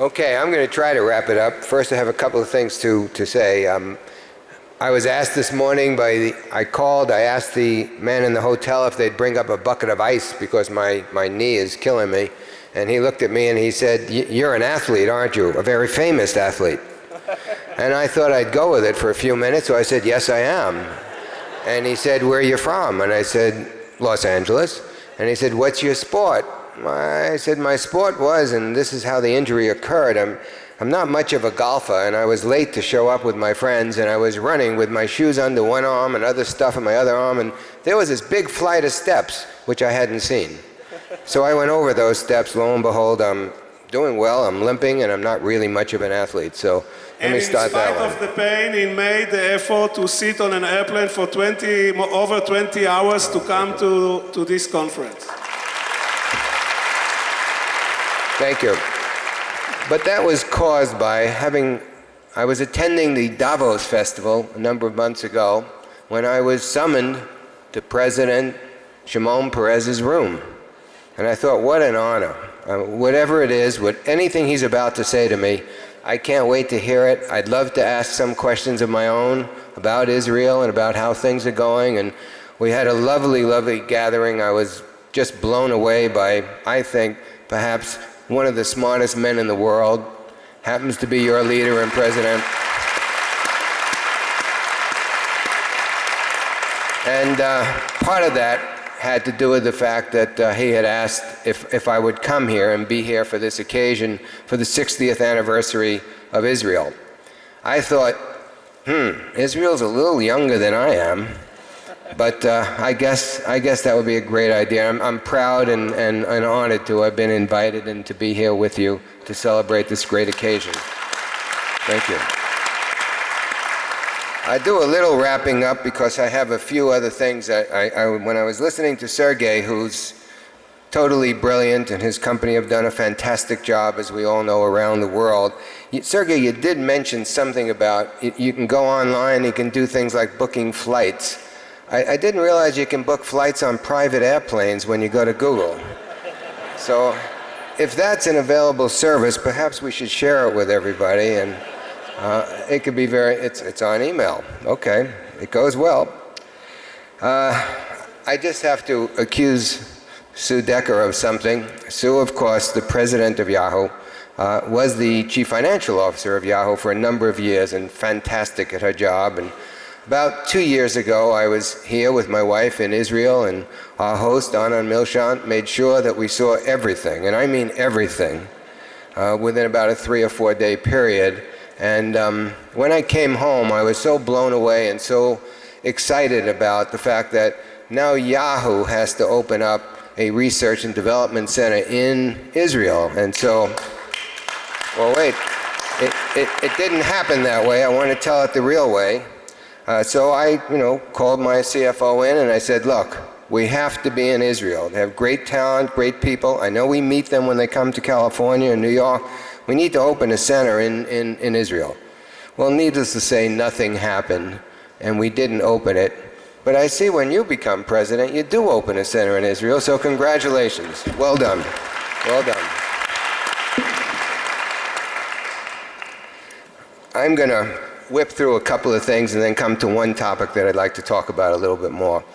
Okay, I'm going to try to wrap it up. First, I have a couple of things to say. I was asked this morning I asked the man in the hotel if they'd bring up a bucket of ice because my knee is killing me. And he looked at me and he said, "You're an athlete, aren't you? A very famous athlete." And I thought I'd go with it for a few minutes, so I said, "Yes, I am." And he said, "Where are you from?" And I said, "Los Angeles." And he said, "What's your sport?" I said, "My sport was," and this is how the injury occurred. I'm not much of a golfer, and I was late to show up with my friends, and I was running with my shoes under one arm and other stuff on my other arm, and there was this big flight of steps, which I hadn't seen. So I went over those steps. Lo and behold, I'm doing well, I'm limping, and I'm not really much of an athlete. So let me start that one. And in spite of the pain, he made the effort to sit on an airplane for over 20 hours to come to this conference. Thank you. But that was caused by I was attending the Davos Festival a number of months ago when I was summoned to President Shimon Peres's room. And I thought, what an honor. Whatever it is, anything he's about to say to me, I can't wait to hear it. I'd love to ask some questions of my own about Israel and about how things are going. And we had a lovely, lovely gathering. I was just blown away by, I think, perhaps one of the smartest men in the world, happens to be your leader and president. And part of that had to do with the fact that he had asked if I would come here and be here for this occasion for the 60th anniversary of Israel. I thought, Israel's a little younger than I am, but I guess that would be a great idea. I'm proud and honored to have been invited and to be here with you to celebrate this great occasion. Thank you. I do a little wrapping up because I have a few other things. When I was listening to Sergey, who's totally brilliant, and his company have done a fantastic job, as we all know, around the world. Sergey, you did mention something about you can go online, you can do things like booking flights. I didn't realize you can book flights on private airplanes when you go to Google. So if that's an available service, perhaps we should share it with everybody. And it could be it's on email. Okay, it goes well. I just have to accuse Sue Decker of something. Sue, of course, the president of Yahoo, was the chief financial officer of Yahoo for a number of years and fantastic at her job. And about 2 years ago, I was here with my wife in Israel, and our host, Anan Milshant, made sure that we saw everything, and I mean everything, within about a 3 or 4 day period. And when I came home, I was so blown away and so excited about the fact that now Yahoo has to open up a research and development center in Israel. And so, well, wait, it didn't happen that way. I want to tell it the real way. So I, called my CFO in and I said, look, we have to be in Israel. They have great talent, great people. I know we meet them when they come to California and New York. We need to open a center in Israel. Well, needless to say, nothing happened, and we didn't open it. But I see when you become president, you do open a center in Israel, so congratulations. Well done. Well done. I'm going to whip through a couple of things and then come to one topic that I'd like to talk about a little bit more.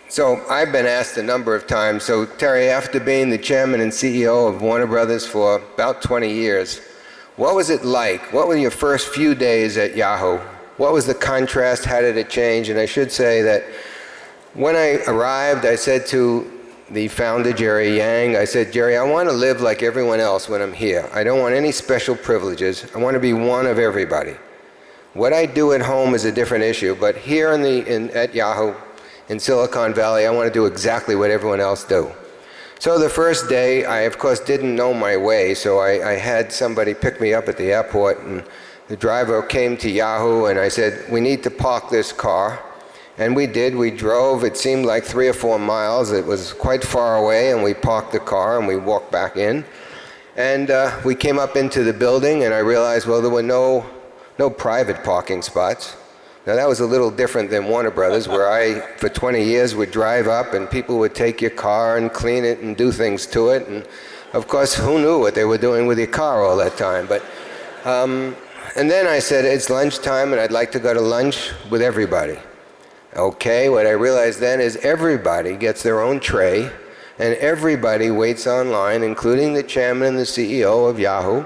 So I've been asked a number of times, so Terry, after being the chairman and CEO of Warner Brothers for about 20 years, what was it like? What were your first few days at Yahoo? What was the contrast? How did it change? And I should say that when I arrived, I said to the founder, Jerry Yang, I said, Jerry, I want to live like everyone else when I'm here. I don't want any special privileges. I want to be one of everybody. What I do at home is a different issue, but here at Yahoo, in Silicon Valley, I want to do exactly what everyone else do. So the first day, I of course didn't know my way, so I had somebody pick me up at the airport, and the driver came to Yahoo, and I said, we need to park this car. And we did. We drove. It seemed like 3 or 4 miles. It was quite far away, and we parked the car and we walked back in. And we came up into the building, and I realized, well, there were no private parking spots. Now that was a little different than Warner Brothers, where I, for 20 years, would drive up and people would take your car and clean it and do things to it. And Of course, who knew what they were doing with your car all that time? But, and then I said, it's lunchtime and I'd like to go to lunch with everybody. Okay, what I realized then is everybody gets their own tray and everybody waits online, including the chairman and the CEO of Yahoo.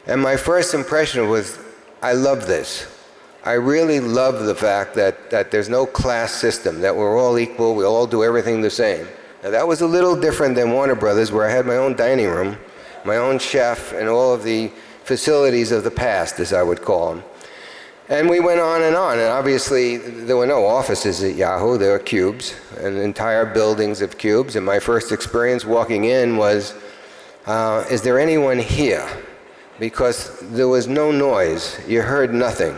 And my first impression was, I love this. I really love the fact that there's no class system, that we're all equal, we all do everything the same. Now that was a little different than Warner Brothers, where I had my own dining room, my own chef, and all of the facilities of the past, as I would call them. And we went on, and obviously there were no offices at Yahoo, there were cubes, and entire buildings of cubes, and my first experience walking in was, is there anyone here? Because there was no noise, you heard nothing.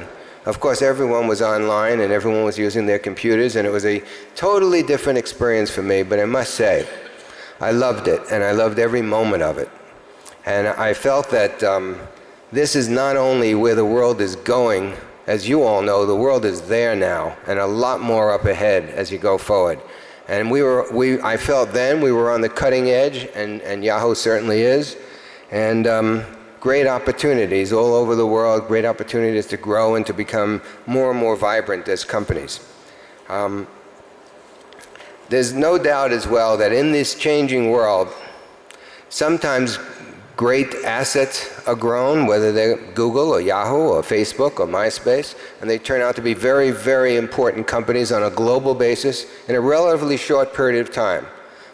Of course, everyone was online and everyone was using their computers, and it was a totally different experience for me, but I must say, I loved it, and I loved every moment of it. And I felt that this is not only where the world is going. As you all know, the world is there now, and a lot more up ahead as you go forward. And I felt then we were on the cutting edge, and Yahoo certainly is. And great opportunities all over the world, great opportunities to grow and to become more and more vibrant as companies. There's no doubt as well that in this changing world, sometimes great assets are grown, whether they're Google or Yahoo or Facebook or MySpace, and they turn out to be very, very important companies on a global basis in a relatively short period of time.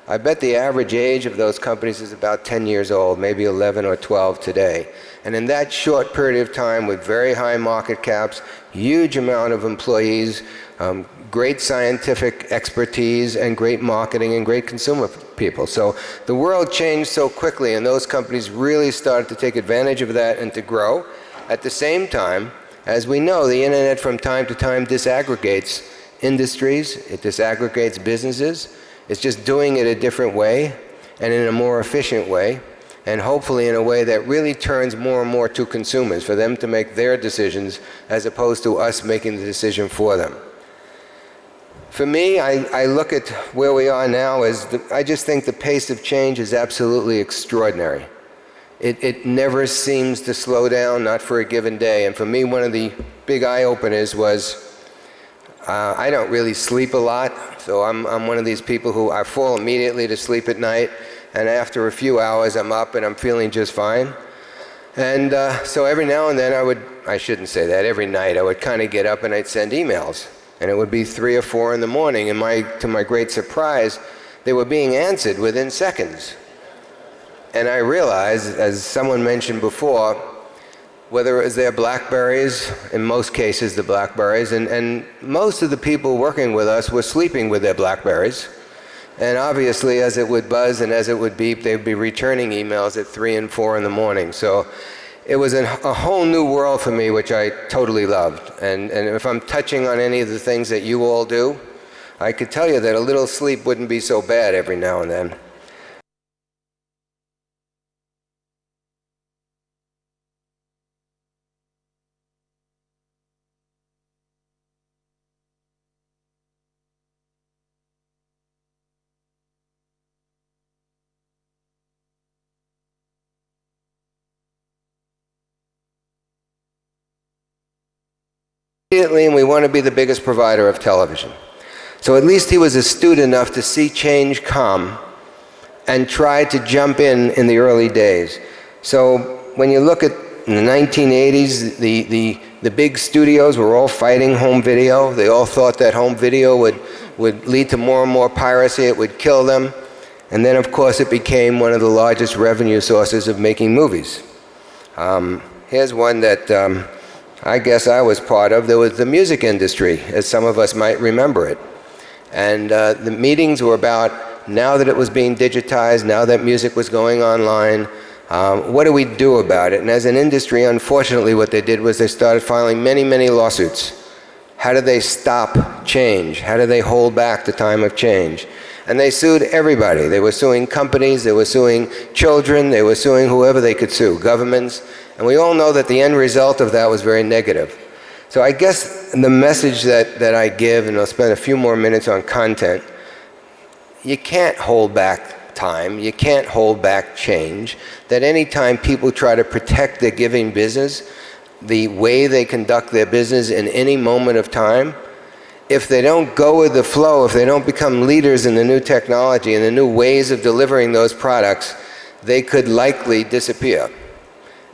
I bet the average age of those companies is about 10 years old, maybe 11 or 12 today. And in that short period of time, with very high market caps, huge amount of employees, great scientific expertise, and great marketing and great consumer people. So the world changed so quickly, and those companies really started to take advantage of that and to grow. At the same time, as we know, the internet from time to time disaggregates industries, it disaggregates businesses. It's just doing it a different way and in a more efficient way, and hopefully in a way that really turns more and more to consumers, for them to make their decisions as opposed to us making the decision for them. For me, I look at where we are now as, I just think the pace of change is absolutely extraordinary. It never seems to slow down, not for a given day. And for me, one of the big eye-openers was, I don't really sleep a lot, so I'm one of these people who I fall immediately to sleep at night, and after a few hours I'm up and I'm feeling just fine. And so every now and then I shouldn't say that, every night I would kind of get up and I'd send emails. And it would be 3 or 4 in the morning, and to my great surprise, they were being answered within seconds. And I realized, as someone mentioned before, whether it was their BlackBerries, in most cases the BlackBerries, and most of the people working with us were sleeping with their BlackBerries. And obviously, as it would buzz and as it would beep, they'd be returning emails at 3 and 4 in the morning. So it was a whole new world for me, which I totally loved. And if I'm touching on any of the things that you all do, I could tell you that a little sleep wouldn't be so bad every now and then. And we want to be the biggest provider of television. So at least he was astute enough to see change come and try to jump in the early days. So when you look at in the 1980s, the big studios were all fighting home video. They all thought that home video would lead to more and more piracy, it would kill them. And then of course it became one of the largest revenue sources of making movies. Here's one that I guess I was part of. There was the music industry, as some of us might remember it. And the meetings were about, now that it was being digitized, now that music was going online, what do we do about it? And as an industry, unfortunately, what they did was they started filing many, many lawsuits. How do they stop change? How do they hold back the time of change? And they sued everybody. They were suing companies, they were suing children, they were suing whoever they could sue, governments. And we all know that the end result of that was very negative. So I guess the message that I give, and I'll spend a few more minutes on content, you can't hold back time, you can't hold back change, that anytime people try to protect their giving business, the way they conduct their business in any moment of time, if they don't go with the flow, if they don't become leaders in the new technology and the new ways of delivering those products, they could likely disappear.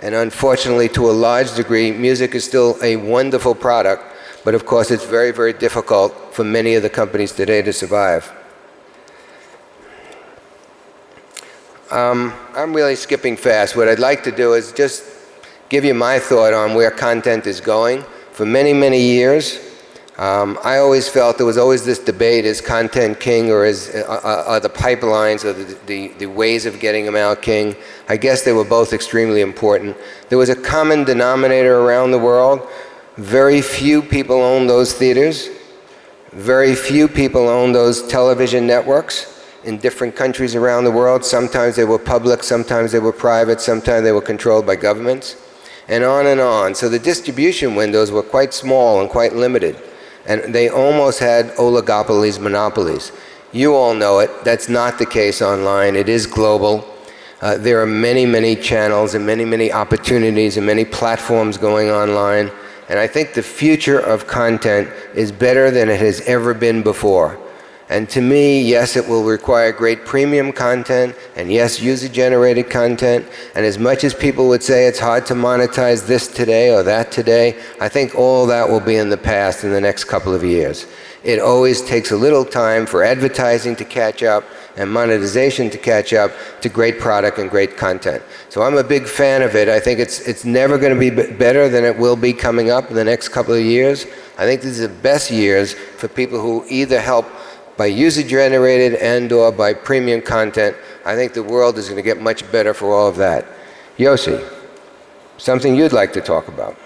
And unfortunately, to a large degree, music is still a wonderful product, but of course it's very, very difficult for many of the companies today to survive. I'm really skipping fast. What I'd like to do is just give you my thought on where content is going. For many, many years, I always felt there was always this debate, is content king, or are the pipelines or the ways of getting them out king? I guess they were both extremely important. There was a common denominator around the world. Very few people owned those theaters. Very few people owned those television networks in different countries around the world. Sometimes they were public, sometimes they were private, sometimes they were controlled by governments, and on and on. So the distribution windows were quite small and quite limited, and they almost had oligopolies, monopolies. You all know it. That's not the case online. It is global. There are many, many channels and many, many opportunities and many platforms going online, and I think the future of content is better than it has ever been before. And to me, yes, it will require great premium content, and yes, user-generated content. And as much as people would say it's hard to monetize this today or that today, I think all that will be in the past in the next couple of years. It always takes a little time for advertising to catch up and monetization to catch up to great product and great content. So I'm a big fan of it. I think it's never going to be better than it will be coming up in the next couple of years. I think these are the best years for people who either help by user-generated and or by premium content. I think the world is going to get much better for all of that. Yossi, something you'd like to talk about?